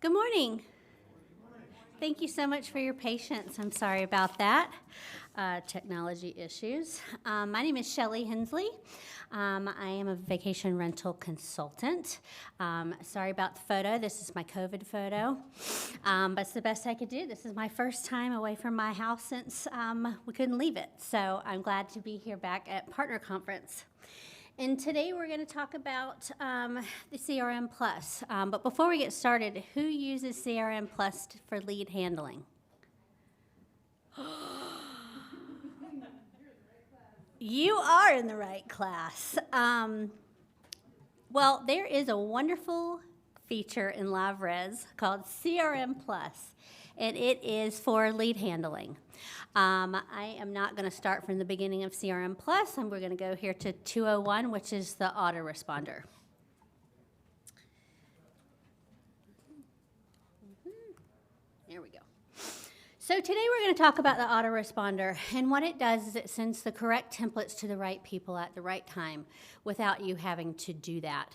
Good morning. Thank you so much for your patience. I'm sorry about that. Technology issues. My name is Shellee Henslee. I am a vacation rental consultant. Sorry about the photo. This is my COVID photo, but it's the best I could do. This is my first time away from my house since we couldn't leave it. So I'm glad to be here back at Partner Conference. And today we're going to talk about the CRM Plus. But before we get started, who uses CRM Plus for lead handling? You are in the right class. Well, there is a wonderful feature in LiveRes called CRM Plus, and it is for lead handling. I am not going to start from the beginning of CRM Plus, and we're going to go here to 201, which is the autoresponder. There we go. So today we're going to talk about the autoresponder, and what it does is it sends the correct templates to the right people at the right time without you having to do that.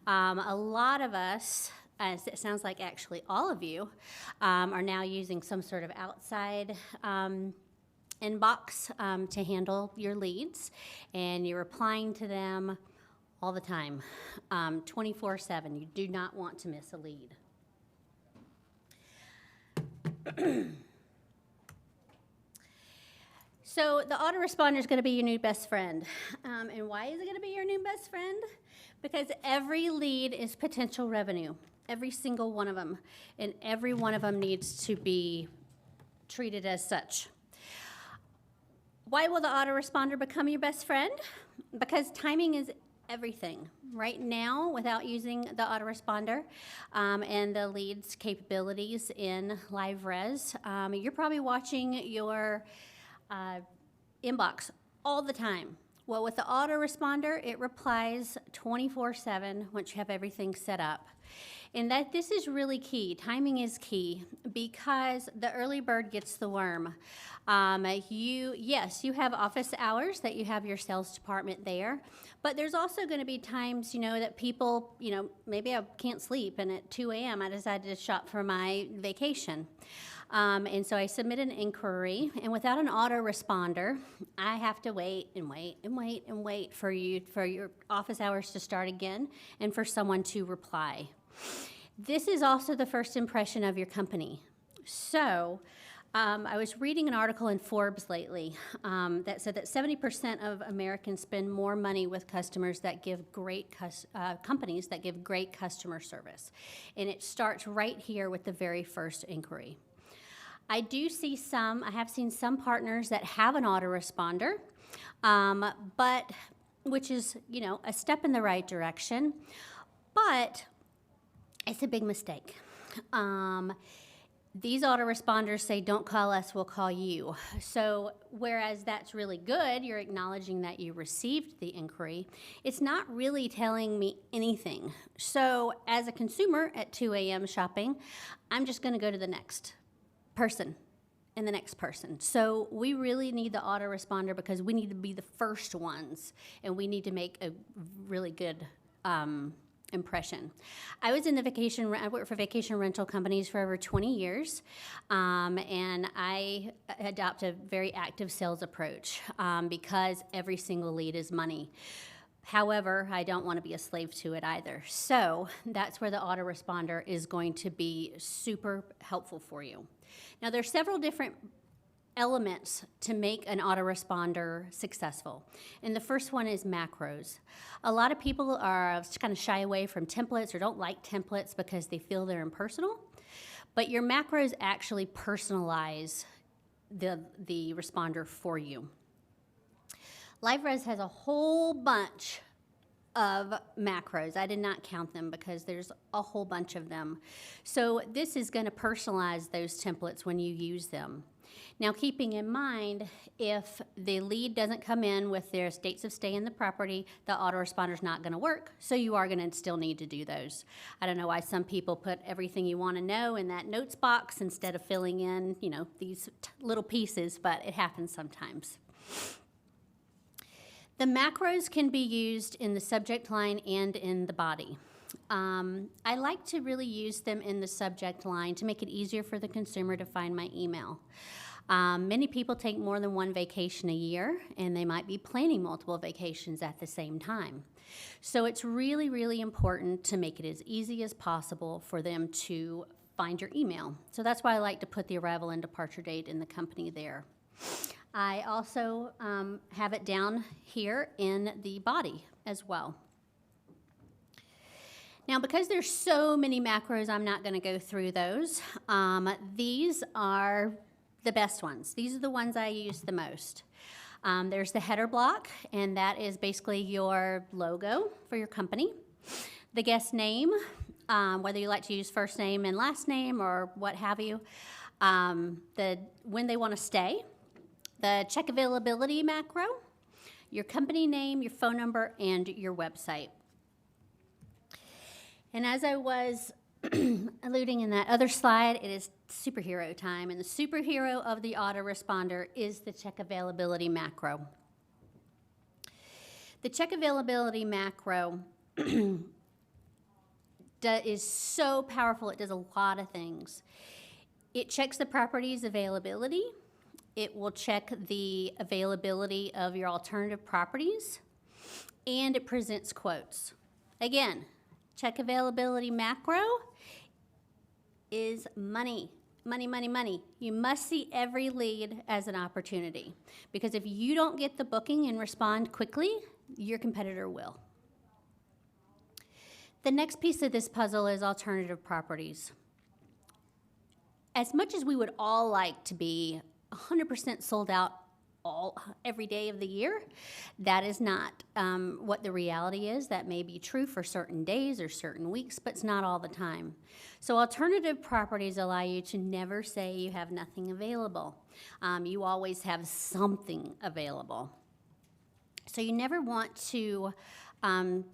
A lot of us, as it sounds like actually all of you, are now using some sort of outside inbox to handle your leads, and you're replying to them all the time, 24/7. You do not want to miss a lead. So the autoresponder is going to be your new best friend. And why is it going to be your new best friend? Because every lead is potential revenue, every single one of them. And every one of them needs to be treated as such. Why will the autoresponder become your best friend? Because timing is everything. Right now, without using the autoresponder and the leads capabilities in LiveRes, you're probably watching your inbox all the time. Well, with the autoresponder, it replies 24/7 once you have everything set up. And that this is really key. Timing is key because the early bird gets the worm. You have office hours that you have your sales department there, but there's also going to be times, that people, maybe I can't sleep, and at 2 a.m. I decided to shop for my vacation. And so I submit an inquiry, and without an autoresponder, I have to wait and wait and wait and wait for your office hours to start again and for someone to reply. This is also the first impression of your company. So I was reading an article in Forbes lately that said that 70% of Americans spend more money with customers that give companies that give great customer service. And it starts right here with the very first inquiry. I have seen some partners that have an autoresponder, but which is, a step in the right direction, but it's a big mistake. These autoresponders say, don't call us, we'll call you. So whereas that's really good, you're acknowledging that you received the inquiry, it's not really telling me anything. So as a consumer at 2 a.m. shopping, I'm just going to go to the next person and the next person. So we really need the autoresponder because we need to be the first ones, and we need to make a really good impression. I worked for vacation rental companies for over 20 years, and I adopt a very active sales approach because every single lead is money. However, I don't want to be a slave to it either. So that's where the autoresponder is going to be super helpful for you. Now, there's several different elements to make an autoresponder successful. And the first one is macros. A lot of people are kind of shy away from templates or don't like templates because they feel they're impersonal. But your macros actually personalize the responder for you. LiveRes has a whole bunch of macros. I did not count them because there's a whole bunch of them. So this is going to personalize those templates when you use them. Now, keeping in mind, if the lead doesn't come in with their dates of stay in the property, the autoresponder is not going to work, so you are going to still need to do those. I don't know why some people put everything you want to know in that notes box instead of filling in, these little pieces, but it happens sometimes. The macros can be used in the subject line and in the body. I like to really use them in the subject line to make it easier for the consumer to find my email. Many people take more than one vacation a year, and they might be planning multiple vacations at the same time. So it's really, really important to make it as easy as possible for them to find your email. So that's why I like to put the arrival and departure date in the company there. I also have it down here in the body as well. Now, because there's so many macros, I'm not going to go through those. These are the best ones. These are the ones I use the most. There's the header block, and that is basically your logo for your company. The guest name, whether you like to use first name and last name or what have you. When they want to stay. The check availability macro, your company name, your phone number, and your website. And as I was alluding in that other slide, it is superhero time, and the superhero of the autoresponder is the check availability macro. The check availability macro is so powerful. It does a lot of things. It checks the property's availability. It will check the availability of your alternative properties, and it presents quotes. Again, check availability macro is money. Money, money, money. You must see every lead as an opportunity, because if you don't get the booking and respond quickly, your competitor will. The next piece of this puzzle is alternative properties. As much as we would all like to be 100% sold out every day of the year, that is not what the reality is. That may be true for certain days or certain weeks, but it's not all the time. So alternative properties allow you to never say you have nothing available. You always have something available. So you never want to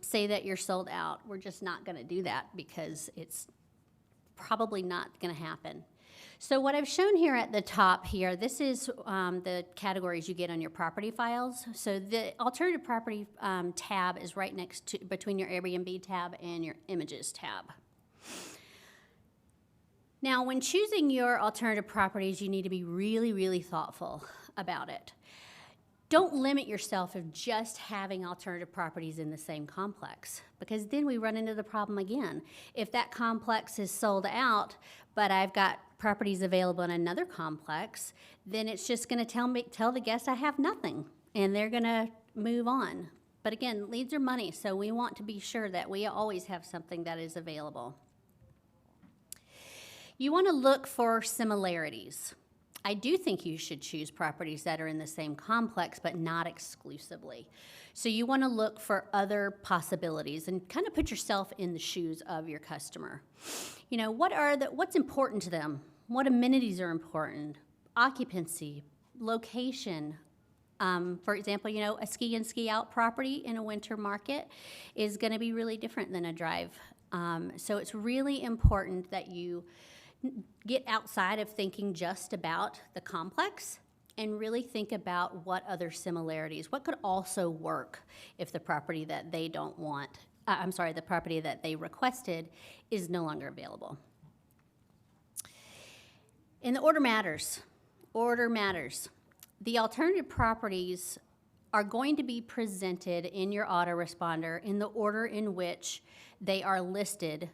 say that you're sold out. We're just not going to do that, because it's probably not going to happen. So what I've shown here at the top here, this is the categories you get on your property files. So the alternative property tab is right next to, between your Airbnb tab and your images tab. Now, when choosing your alternative properties, you need to be really, really thoughtful about it. Don't limit yourself of just having alternative properties in the same complex, because then we run into the problem again. If that complex is sold out, but I've got properties available in another complex, then it's just going to tell the guest I have nothing, and they're going to move on. But again, leads are money, so we want to be sure that we always have something that is available. You want to look for similarities. I do think you should choose properties that are in the same complex, but not exclusively. So you want to look for other possibilities and kind of put yourself in the shoes of your customer. You know, what's important to them? What amenities are important? Occupancy, location. For example, you know, a ski in, ski out property in a winter market is going to be really different than a drive. So it's really important that you get outside of thinking just about the complex and really think about what other similarities, what could also work if the property that they don't want, the property that they requested is no longer available. And the order matters. Order matters. The alternative properties are going to be presented in your autoresponder in the order in which they are listed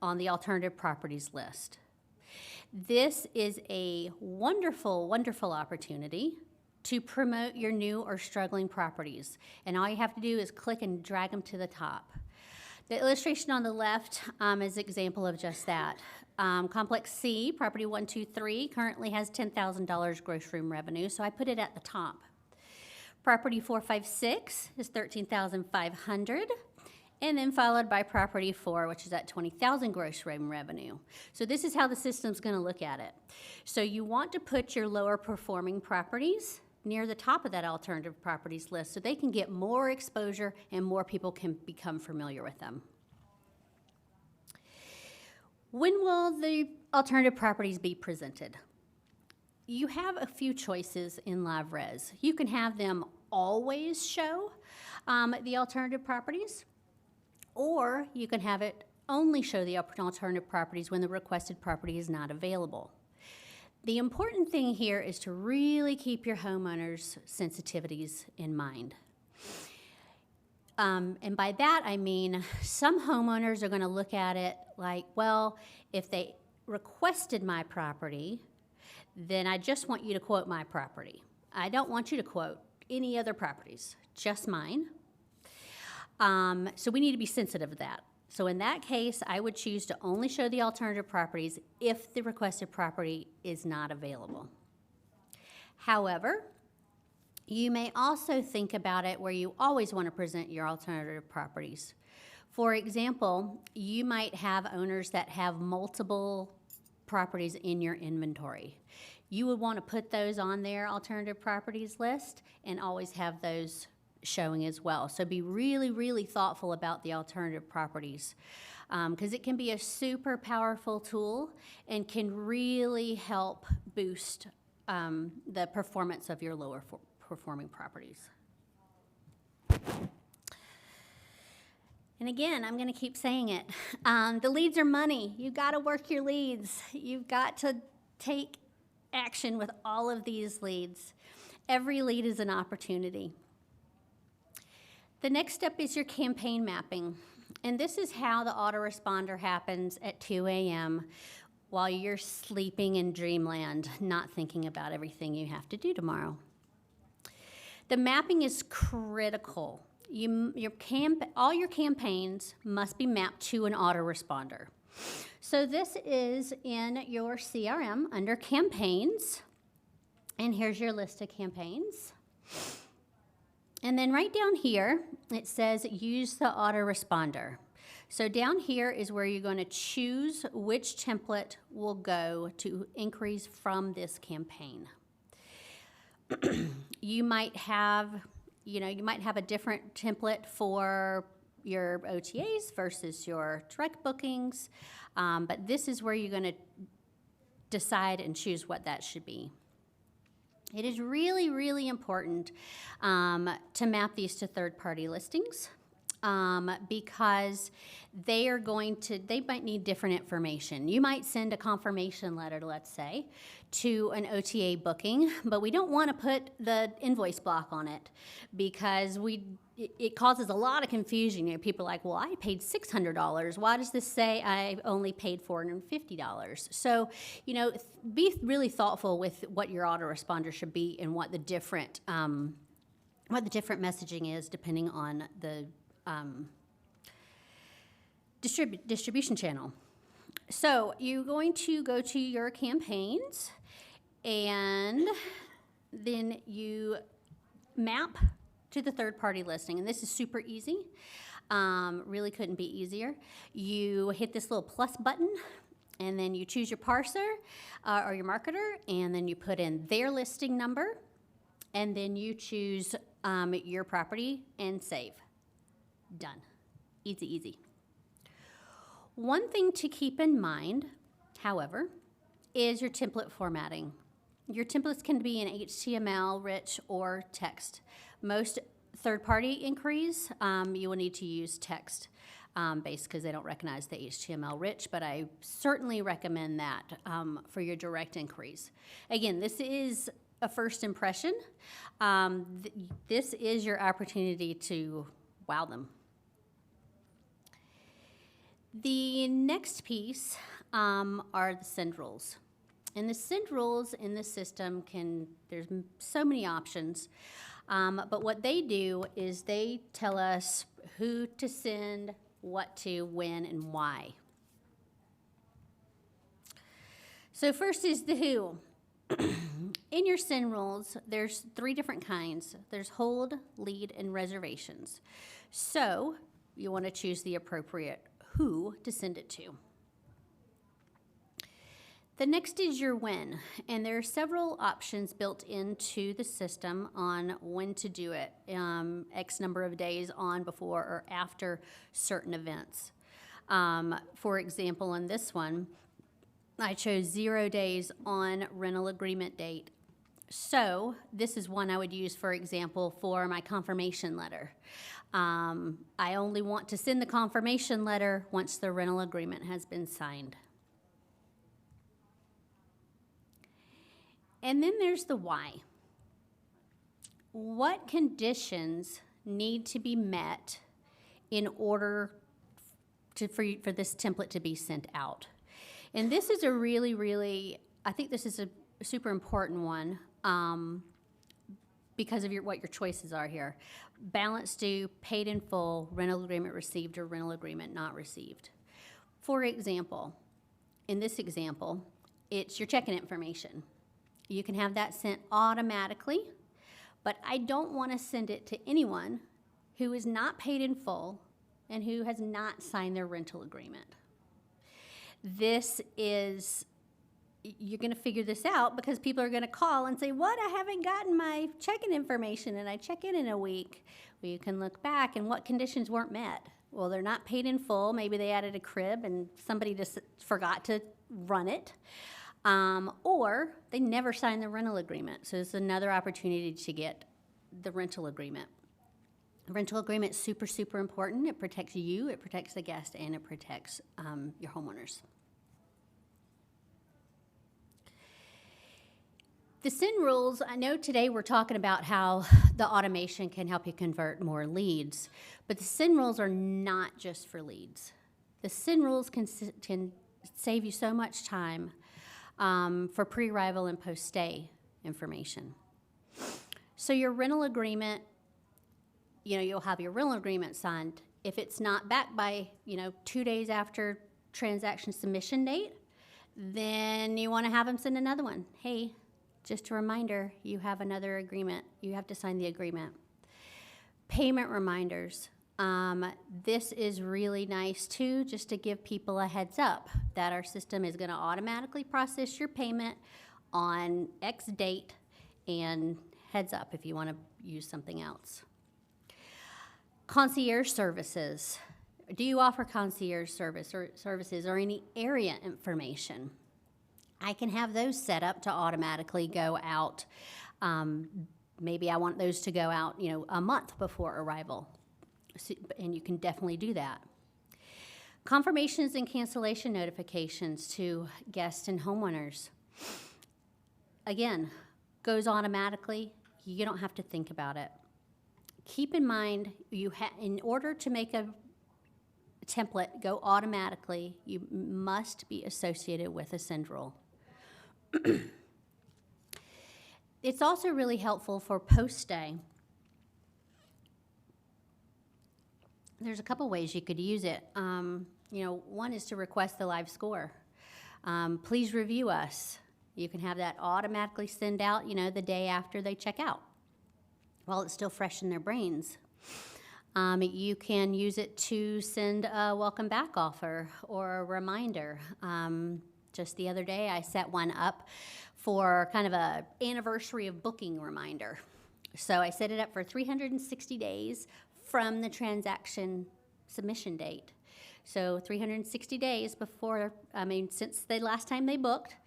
on the alternative properties list. This is a wonderful, wonderful opportunity to promote your new or struggling properties. And all you have to do is click and drag them to the top. The illustration on the left is an example of just that. Complex C, property 123, currently has $10,000 gross room revenue, so I put it at the top. Property 456 is $13,500. And then followed by property 4, which is at $20,000 gross room revenue. So this is how the system's going to look at it. So you want to put your lower performing properties near the top of that alternative properties list so they can get more exposure and more people can become familiar with them. When will the alternative properties be presented? You have a few choices in LiveRes. You can have them always show the alternative properties, or you can have it only show the alternative properties when the requested property is not available. The important thing here is to really keep your homeowner's sensitivities in mind. And by that, I mean some homeowners are going to look at it like, well, if they requested my property, then I just want you to quote my property. I don't want you to quote any other properties, just mine. So we need to be sensitive to that. So in that case, I would choose to only show the alternative properties if the requested property is not available. However, you may also think about it where you always want to present your alternative properties. For example, you might have owners that have multiple properties in your inventory. You would want to put those on their alternative properties list and always have those showing as well. So be really, really thoughtful about the alternative properties because it can be a super powerful tool and can really help boost the performance of your lower performing properties. And again, I'm going to keep saying it. The leads are money. You've got to work your leads. You've got to take action with all of these leads. Every lead is an opportunity. The next step is your campaign mapping. And this is how the autoresponder happens at 2 a.m. while you're sleeping in dreamland, not thinking about everything you have to do tomorrow. The mapping is critical. All your campaigns must be mapped to an autoresponder. So this is in your CRM under campaigns, and here's your list of campaigns. And then right down here, it says use the autoresponder. So down here is where you're going to choose which template will go to inquiries from this campaign. You might have a different template for your OTAs versus your direct bookings, but this is where you're going to decide and choose what that should be. It is really, really important to map these to third-party listings because they might need different information. You might send a confirmation letter, let's say, to an OTA booking, but we don't want to put the invoice block on it because it causes a lot of confusion. People are like, well, I paid $600. Why does this say I only paid $450? So, be really thoughtful with what your autoresponder should be and what the different messaging is depending on the distribution channel. So you're going to go to your campaigns and then you map to the third-party listing. And this is super easy. Really couldn't be easier. You hit this little plus button and then you choose your parser or your marketer and then you put in their listing number and then you choose your property and save. Done. Easy, easy. One thing to keep in mind, however, is your template formatting. Your templates can be in HTML, rich, or text. Most third-party inquiries, you will need to use text based because they don't recognize the HTML rich, but I certainly recommend that for your direct inquiries. Again, this is a first impression. This is your opportunity to wow them. The next piece are the send rules. And the send rules in the system there's so many options, but what they do is they tell us who to send, what to, when, and why. So first is the who. In your send rules, there's 3 different kinds. There's hold, lead, and reservations. So you want to choose the appropriate who to send it to. The next is your when, and there are several options built into the system on when to do it, X number of days on, before, or after certain events. For example, in this one, I chose 0 days on rental agreement date. So this is one I would use, for example, for my confirmation letter. I only want to send the confirmation letter once the rental agreement has been signed. And then there's the why. What conditions need to be met in order for this template to be sent out? And this is a really, I think this is a super important one because of what your choices are here. Balance due, paid in full, rental agreement received, or rental agreement not received. For example, in this example, it's your check-in information. You can have that sent automatically, but I don't want to send it to anyone who is not paid in full and who has not signed their rental agreement. This is, you're going to figure this out because people are going to call and say, what, I haven't gotten my check-in information and I check in a week. Well, you can look back and what conditions weren't met. Well, they're not paid in full. Maybe they added a crib and somebody just forgot to run it. Or they never signed the rental agreement. So it's another opportunity to get the rental agreement. The rental agreement is super, super important. It protects you, it protects the guest, and it protects your homeowners. The SIN rules, I know today we're talking about how the automation can help you convert more leads, but the SIN rules are not just for leads. The SIN rules can save you so much time for pre-arrival and post-stay information. So your rental agreement, you'll have your rental agreement signed. If it's not back by, 2 days after transaction submission date, then you want to have them send another one. Hey, just a reminder, you have another agreement. You have to sign the agreement. Payment reminders. This is really nice too, just to give people a heads up that our system is going to automatically process your payment on X date, and heads up if you want to use something else. Concierge services. Do you offer concierge services or any area information? I can have those set up to automatically go out. Maybe I want those to go out, a month before arrival. And you can definitely do that. Confirmations and cancellation notifications to guests and homeowners. Again, goes automatically. You don't have to think about it. Keep in mind, in order to make a template go automatically, you must be associated with a send rule. It's also really helpful for post-stay. There's a couple ways you could use it. One is to request the live score. Please review us. You can have that automatically send out, the day after they check out, while it's still fresh in their brains. You can use it to send a welcome back offer or a reminder. Just the other day, I set one up for kind of a anniversary of booking reminder. So I set it up for 360 days from the transaction submission date. So 360 days before, since the last time they booked,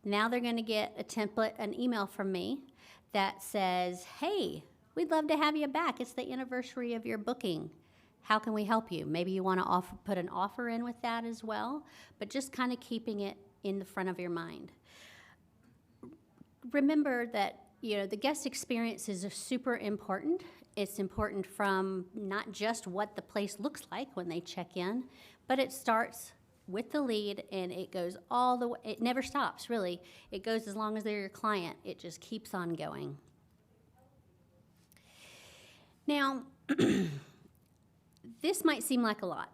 now they're going to get a template, an email from me that says, hey, we'd love to have you back. It's the anniversary of your booking. How can we help you? Maybe you want to put an offer in with that as well, but just kind of keeping it in the front of your mind. Remember that, the guest experience is super important. It's important from not just what the place looks like when they check in, but it starts with the lead and it goes all the way. It never stops, really. It goes as long as they're your client. It just keeps on going. Now, this might seem like a lot.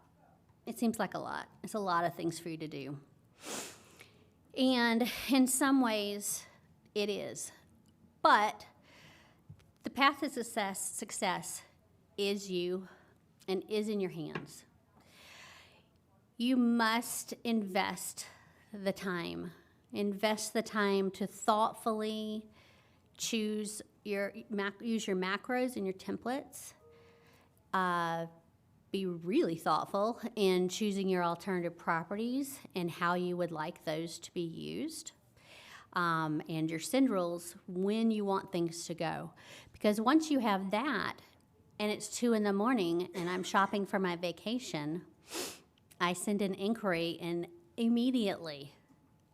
It seems like a lot. It's a lot of things for you to do. And in some ways, it is. But the path to success is you and is in your hands. You must invest the time. Invest the time to thoughtfully use your macros and your templates. Be really thoughtful in choosing your alternative properties and how you would like those to be used. and your syndromes when you want things to go. Because once you have that, and it's 2 in the morning, and I'm shopping for my vacation, I send an inquiry, and immediately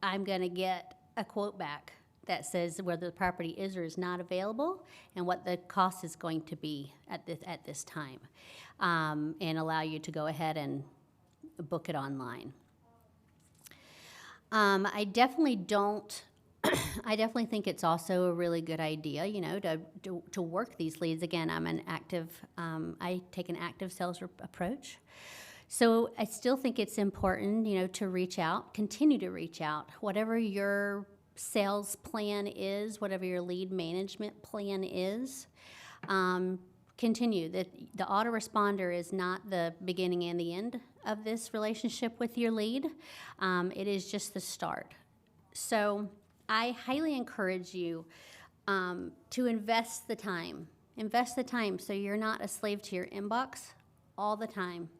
I'm going to get a quote back that says whether the property is or is not available and what the cost is going to be at this time, and allow you to go ahead and book it online. I definitely think it's also a really good idea, to work these leads. Again, I take an active sales approach. So I still think it's important, to reach out, continue to reach out. Whatever your sales plan is, whatever your lead management plan is, continue. The autoresponder is not the beginning and the end of this relationship with your lead. It is just the start. So I highly encourage you to invest the time. Invest the time so you're not a slave to your inbox all the time.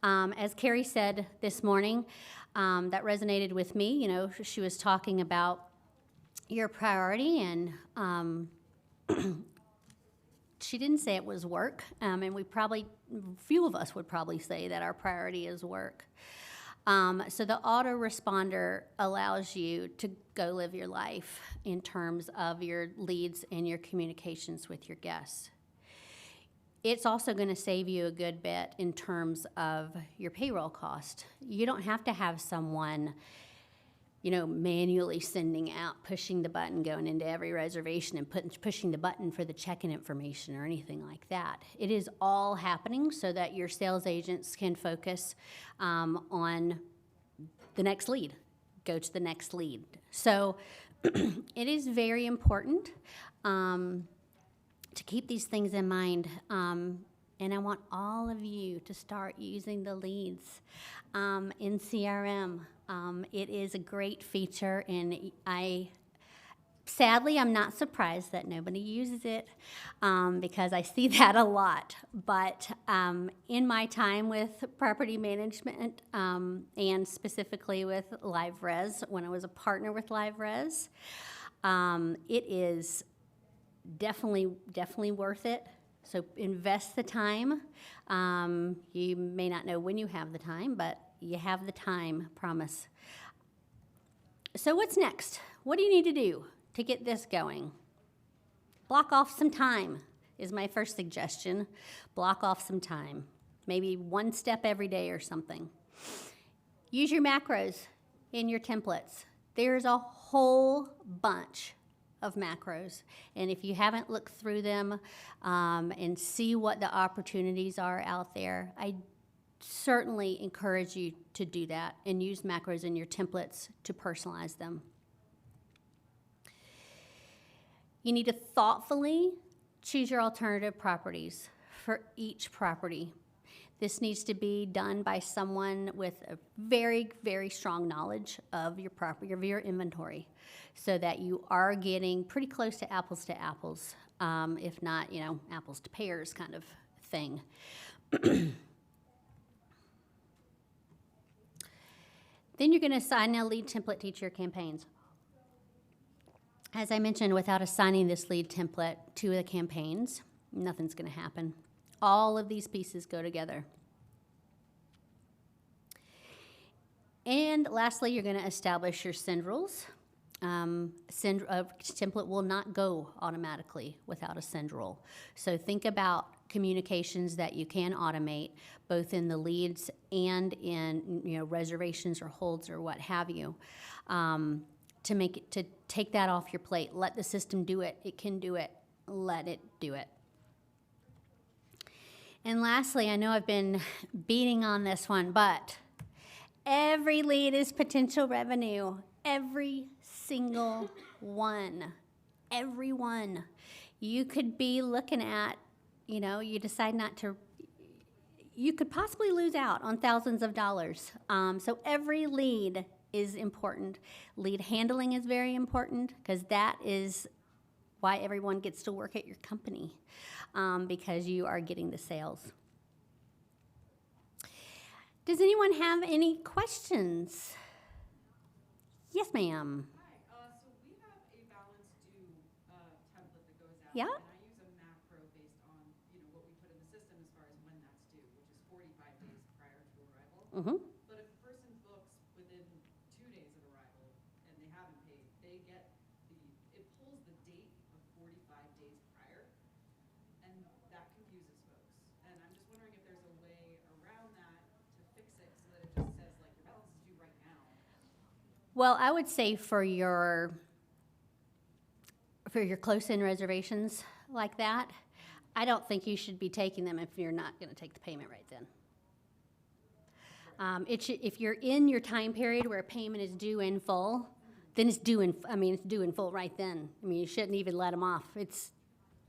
As Carrie said this morning, that resonated with me. She was talking about your priority, and she didn't say it was work, and few of us would probably say that our priority is work. So the autoresponder allows you to go live your life in terms of your leads and your communications with your guests. It's also going to save you a good bit in terms of your payroll cost. You don't have to have someone, manually sending out, pushing the button, going into every reservation and pushing the button for the check-in information or anything like that. It is all happening so that your sales agents can focus on the next lead, go to the next lead. So it is very important to keep these things in mind, and I want all of you to start using the leads in CRM. It is a great feature, and sadly, I'm not surprised that nobody uses it because I see that a lot. But in my time with property management, and specifically with LiveRes, when I was a partner with LiveRes, it is definitely worth it. So invest the time. You may not know when you have the time, but you have the time, promise. So what's next? What do you need to do to get this going? Block off some time is my first suggestion. Block off some time. Maybe one step every day or something. Use your macros in your templates. There's a whole bunch of macros, and if you haven't looked through them and see what the opportunities are out there, I certainly encourage you to do that and use macros in your templates to personalize them. You need to thoughtfully choose your alternative properties for each property. This needs to be done by someone with a very, very strong knowledge of your property, of your inventory, so that you are getting pretty close to apples, if not, apples to pears kind of thing. Then you're going to assign a lead template to each of your campaigns. As I mentioned, without assigning this lead template to the campaigns, nothing's going to happen. All of these pieces go together. And lastly, you're going to establish your send rules. A template will not go automatically without a send rule. So think about communications that you can automate, both in the leads and in reservations or holds or what have you, to take that off your plate. Let the system do it. It can do it. Let it do it. And lastly, I know I've been beating on this one, but every lead is potential revenue. Every single one. Every one. You could be looking at, you decide not to, you could possibly lose out on thousands of dollars. So every lead is important. Lead handling is very important because that is why everyone gets to work at your company, because you are getting the sales. Does anyone have any questions? Yes, ma'am. Hi. So Yeah. And I use a macro based on, what we put in the system as far as when that's due, which is 45 days prior to arrival. Mm-hmm. But if a person books within 2 days of arrival and they haven't paid, they get it pulls the date of 45 days prior, and that confuses folks. And I'm just wondering if there's a way around that to fix it so that it just says, like, your balance is due right now. Well, I would say for your close-in reservations like that, I don't think you should be taking them if you're not going to take the payment right then. If you're in your time period where a payment is due in full, then it's due in full right then. I mean, you shouldn't even let them off. It's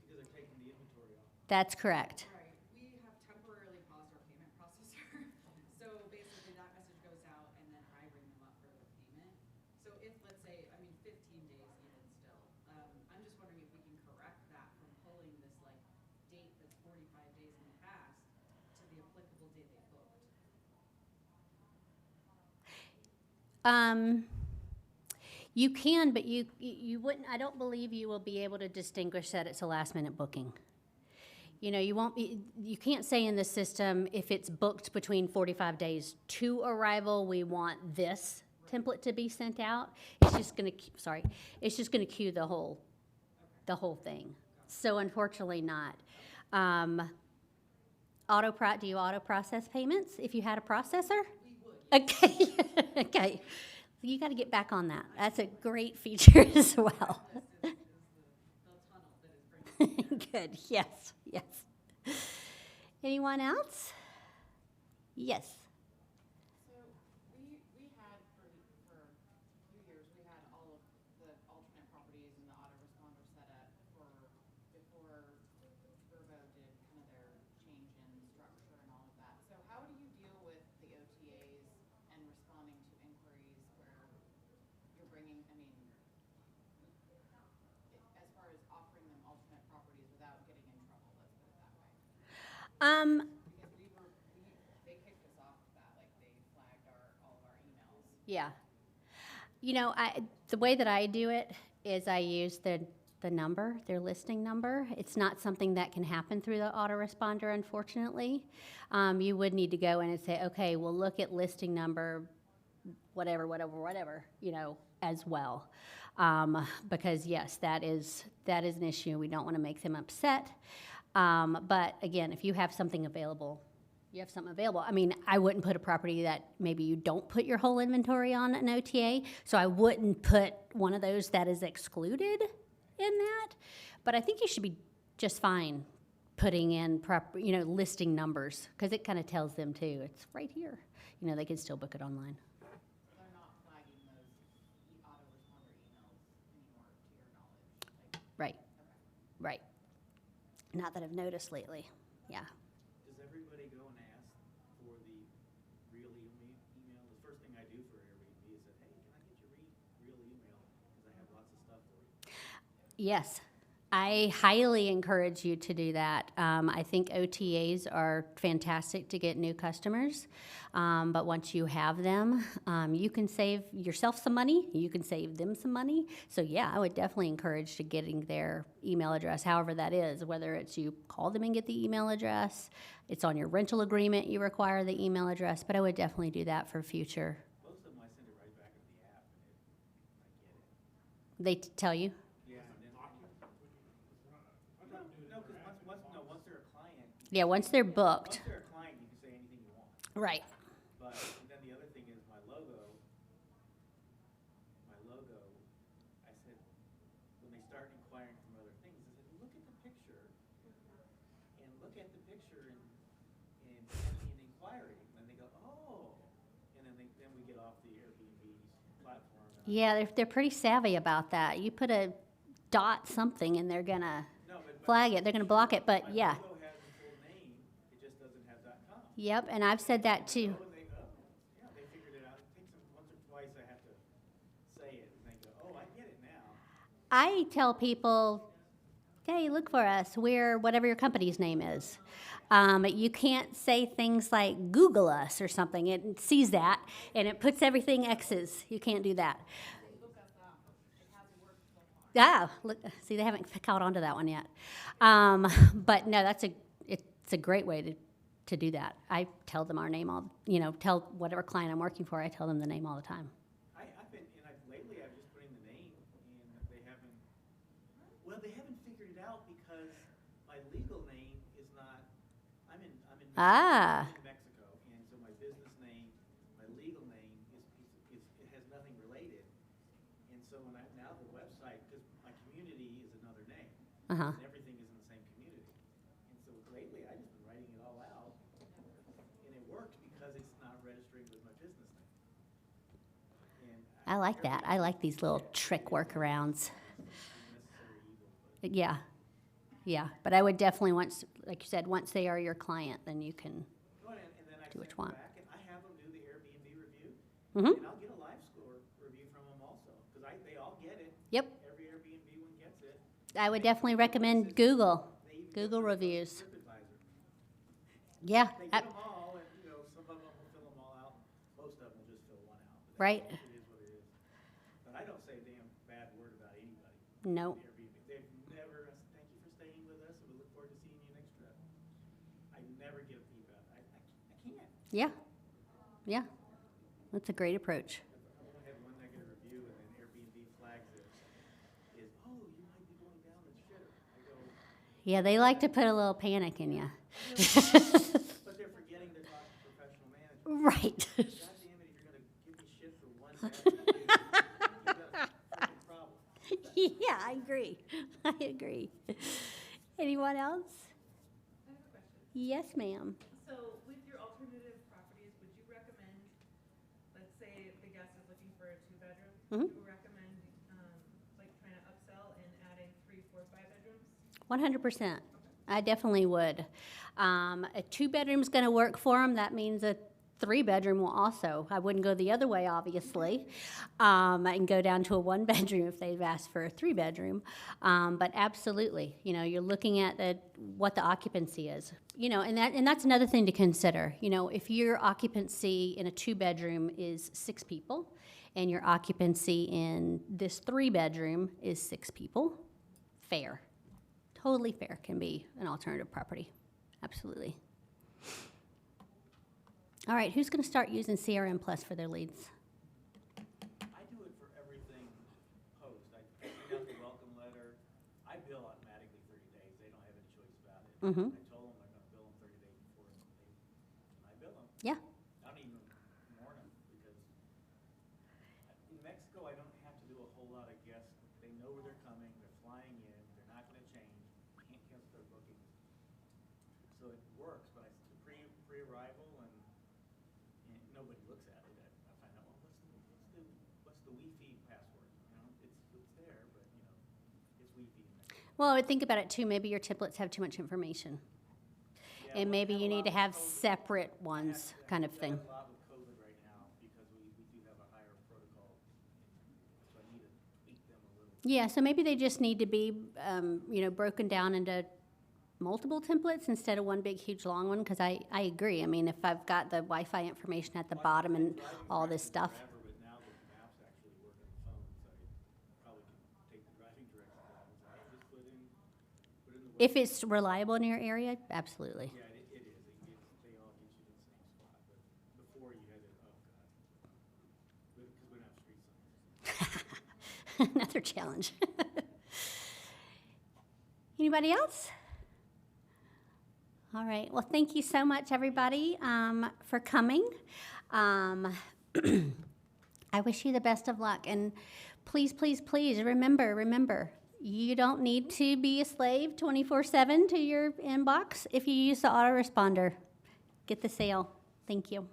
Because they're taking the inventory off. That's correct. Right. We have temporarily paused our payment processor. So basically that message goes out and then I ring them up for their payment. So if, let's say, 15 days even still, I'm just wondering if we can correct that from pulling this date that's 45 days in the past to the applicable date they booked. You can, but you wouldn't. I don't believe you will be able to distinguish that it's a last-minute booking. You won't be. You can't say in the system if it's booked between 45 days to arrival, we want this template to be sent out. It's just going to. It's just going to queue the whole thing. So unfortunately, not. Do you auto process payments if you had a processor? We would. Okay. Okay. You got to get back on that. That's a great feature as well. This is the tunnel that is bringing Good. Yes. Yes. Anyone else? Yes. So we had for a few years, we had all of the alternate properties and the autoresponder set up for before Verbo did kind of their change in structure and all of that. So how do you deal with the OTAs and responding to inquiries where you're bringing, as far as offering them alternate properties without getting in trouble, let's put it that way? Because they kicked us off of that, they flagged all of our emails. Yeah. The way that I do it is I use the number, their listing number. It's not something that can happen through the autoresponder, unfortunately. You would need to go in and say, okay, we'll look at listing number, whatever, as well. Because yes, that is an issue. We don't want to make them upset. But again, if you have something available, I wouldn't put a property that maybe you don't put your whole inventory on an OTA. So I wouldn't put one of those that is excluded in that. But I think you should be just fine putting in listing numbers, because it kind of tells them too. It's right here. They can still book it online. They're not flagging those autoresponder emails anymore, to your knowledge. Right. Okay. Right. Not that I've noticed lately. Yeah. Does everybody go and ask for the real email? The first thing I do for Airbnb is say, hey, can I get your real email? Because I have lots of stuff for you. Yes. I highly encourage you to do that. I think OTAs are fantastic to get new customers, but once you have them, you can save yourself some money, you can save them some money. So yeah, I would definitely encourage to getting their email address, however that is, whether it's you call them and get the email address, it's on your rental agreement you require the email address, but I would definitely do that for future. Most of them I send it right back in the app, and I get it. They tell you? Yeah. Once they're a client. Yeah, once they're booked. Once they're a client, you can say anything you want. Right. But then the other thing is my logo, I said, when they start inquiring from other things, I said, look at the picture and send me an inquiry. And then they go, oh, and then we get off the Airbnb platform. Yeah, they're pretty savvy about that. You put a dot something and they're gonna flag it. They're gonna block it, but yeah. My logo has the full name, it just doesn't have .com. Yep, and I've said that too. They figured it out. It takes them once or twice I have to say it, and they go, oh, I get it now. I tell people, hey, look for us. We're whatever your company's name is. You can't say things like Google us or something. It sees that, and it puts everything X's. You can't do that. Look us up. It hasn't worked so far. look, see, they haven't caught on to that one yet. But no, it's a great way to do that. I tell them our name tell whatever client I'm working for, I tell them the name all the time. Lately I've just put in the name, and they haven't figured it out because my legal name is not, I'm in Ah. Mexico, and so my business name, my legal name it has nothing related. And so now the website, because my community is another name, Uh-huh. and everything is in the same community. And so lately I've just been writing it all out, and it worked because it's not registering with my business name. And I like that. I like these little trick workarounds. unnecessary evil, but Yeah. But I would definitely like you said, once they are your client, then you can. and then I Do what send you want. back, and I have them do the Airbnb review, Mm-hmm. and I'll get a live score review from them also, because they all get it. Yep. Every Airbnb one gets it. I would definitely recommend Google. They even Google get reviews. TripAdvisor. Yeah. They get them all, and some of them will fill them all out. Most of them will just fill one out. But Right. It is what it is. But I don't say a damn bad word about anybody. No. Airbnb. They've never. Thank you for staying with us, and we look forward to seeing you next trip. I never get a peep out. I can't. Yeah. Yeah. That's a great approach. I've only had one negative review, and then Airbnb flags it. Oh, you might be going down the shitter. I go, Yeah, they like to put a little panic in you. but they're forgetting to talk to professional management. Right. God damn it, if you're gonna give me shit for one bad review, you got a freaking problem. Yeah, I agree. I agree. Anyone else? I have a question. Yes, ma'am. So with your alternative properties, would you recommend, let's say the guest is looking for a 2-bedroom, Mhm. would you recommend, like trying to upsell and adding 3, 4, 5 bedrooms? 100%. I definitely would. A 2-bedroom's going to work for them. That means a 3-bedroom will also. I wouldn't go the other way, obviously, and go down to a 1-bedroom if they've asked for a 3-bedroom. But absolutely, you're looking at what the occupancy is. And that's another thing to consider. If your occupancy in a 2-bedroom is 6 people, and your occupancy in this 3-bedroom is 6 people, fair. Totally fair can be an alternative property. Absolutely. All right, who's going to start using CRM Plus for their leads? I do it for everything post. I send out the welcome letter. I bill automatically 30 days. They don't have any choice about it. Mhm. I told them I'm going to bill them 30 days before I bill them. Yeah. I don't even warn them because in Mexico I don't have to do a whole lot of guests. They know where they're coming. They're flying in. They're not going to change. Can't cancel their bookings. So it works, but pre-arrival and nobody looks at it. I find out, well, what's the Wi-Fi password? It's there, but it's Wi-Fi in there. Well, I would think about it too. Maybe your templates have too much information, Yeah, and well, maybe I you a need to lot have with COVID. separate ones, kind of I thing. have a lot with COVID right now because we do have a higher protocol, so I need to tweak them a little. Yeah, so maybe they just need to be, broken down into multiple templates instead of one big, huge, long one. Because I agree. I mean, if I've got the Wi-Fi information at the bottom and all this stuff. Forever, but now the maps actually work on the phone, so I probably can take the driving directions out and say, hey, just put in the. If it's reliable in your area, absolutely. Yeah, it is. They all get you to the same spot, but before you had to, oh god, because we don't have street signs. Another challenge. Anybody else? All right. Well, thank you so much, everybody, for coming. I wish you the best of luck. And please, please, please remember, you don't need to be a slave 24/7 to your inbox if you use the autoresponder. Get the sale. Thank you.